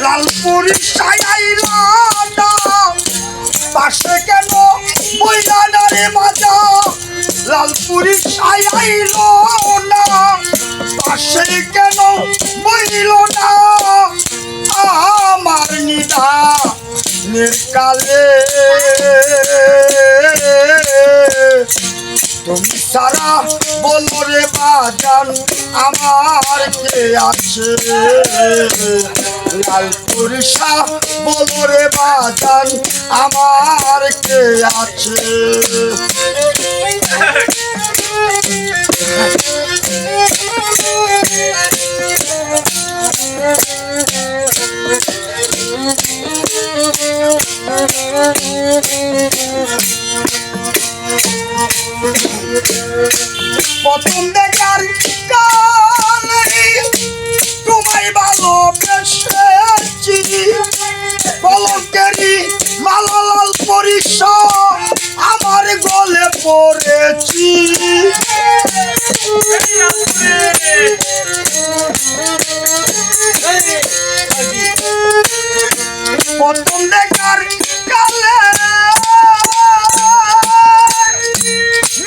লালপুরি সাইলা না পাশে কেন বইলা না রে মাজা লালপুরি সাইল না পাশে কেন বইল না আমার নিদা নির্কালে তুমি সারা বলো রে বাজান আমার কে আছে লালপুরি শাহ বলো রে বাজান আমার কে আছে প্রথম দেখার কালে তোমায় ভালোবেসেছি কলঙ্কেরই মালা লালপুরি শাহ আমার গলে পড়েছি প্রথম দেখার কালে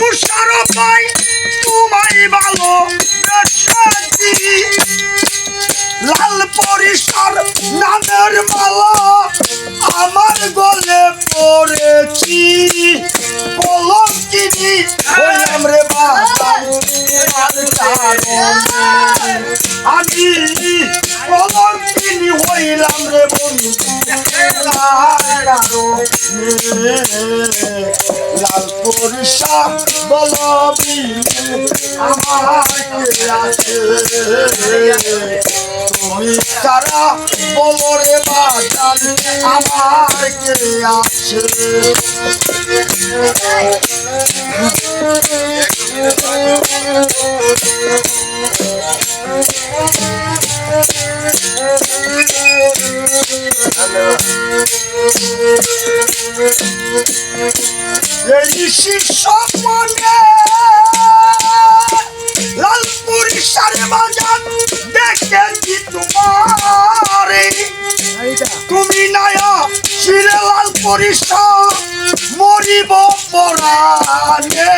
মুশারফ ভাই তোমায় ভালোবেসেছি লালপুরি শাহর নামের মালা আমার গলে পড়েছি কলঙ্কিনী হইলাম রে বাজান আমি কলঙ্কিনী হইলাম রে বন্ধু লালপুরি শাহ বলবি আমার কে আছে তুমি তারা বলো রে বাজান আমার কে আছে মনে লালপুরি শাহর বাজান দেখেছি তোমারে তুমি নায়া ছিলে লালপুরি শাহ মরিব পরাণে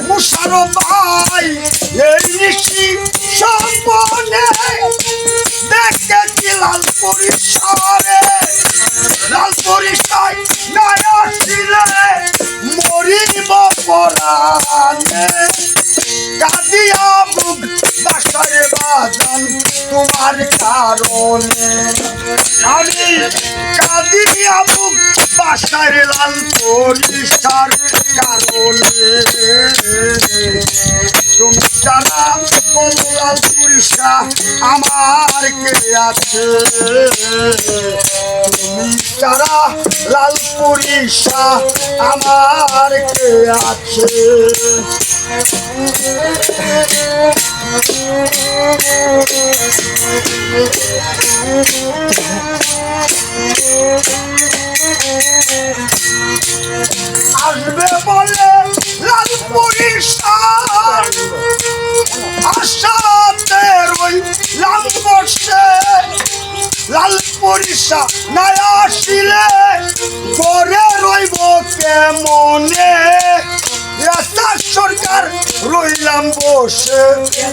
মুশারফ ভাই এই নিশি সম্পনে দেখেছি লালপুরি শাহরে লালপুরি শাহ নায়া ছিলে মরিব পরাণে কাঁদিয়া বুক বাসারে বাজান তোমার কারণে আমি কাঁদিয়া বুক বাসারে লালপুরি শাহর কারণে তুমি যারা বলো লালপুরি শাহ আমার কে আছে তুমি যারা লালপুরি শাহ আমার কে আছে আসবে বলে লালপুরি শাহ আশাতে রইলাম বসে লালপুরি শাহ না আসিলে ঘরে রইব কেমনে সরকার রইলাম বসে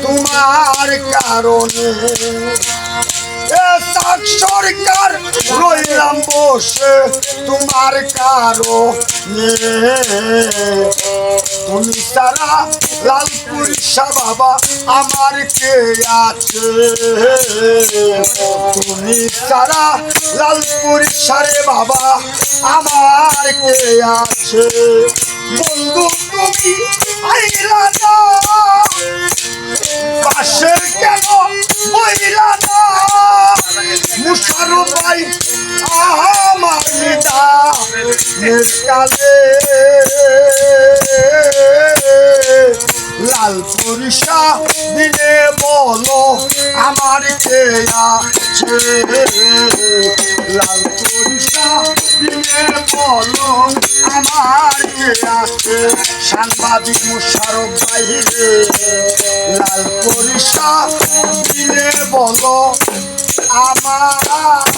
তোমার কারণে সরকার রইলাম বসে তোমার কারণে তুমি তারা লালপুরি শাহ বাবা আমার কে আছে তুমি তারা লালপুরি শাহ বাবা আমার কে আছে বন্ধু তুমি আইলা না পাশে কেন বইলা না মুশারফ ভাই আমার নিদা নির্কালে লালপুরি শাহ দিলে বলো আমার কে আছে লালপুরি শাহ দিলে বলো আমার কে আছে সাংবাদিক মুশারফ বাইরে লাল পরিশা দিলে বলো আমার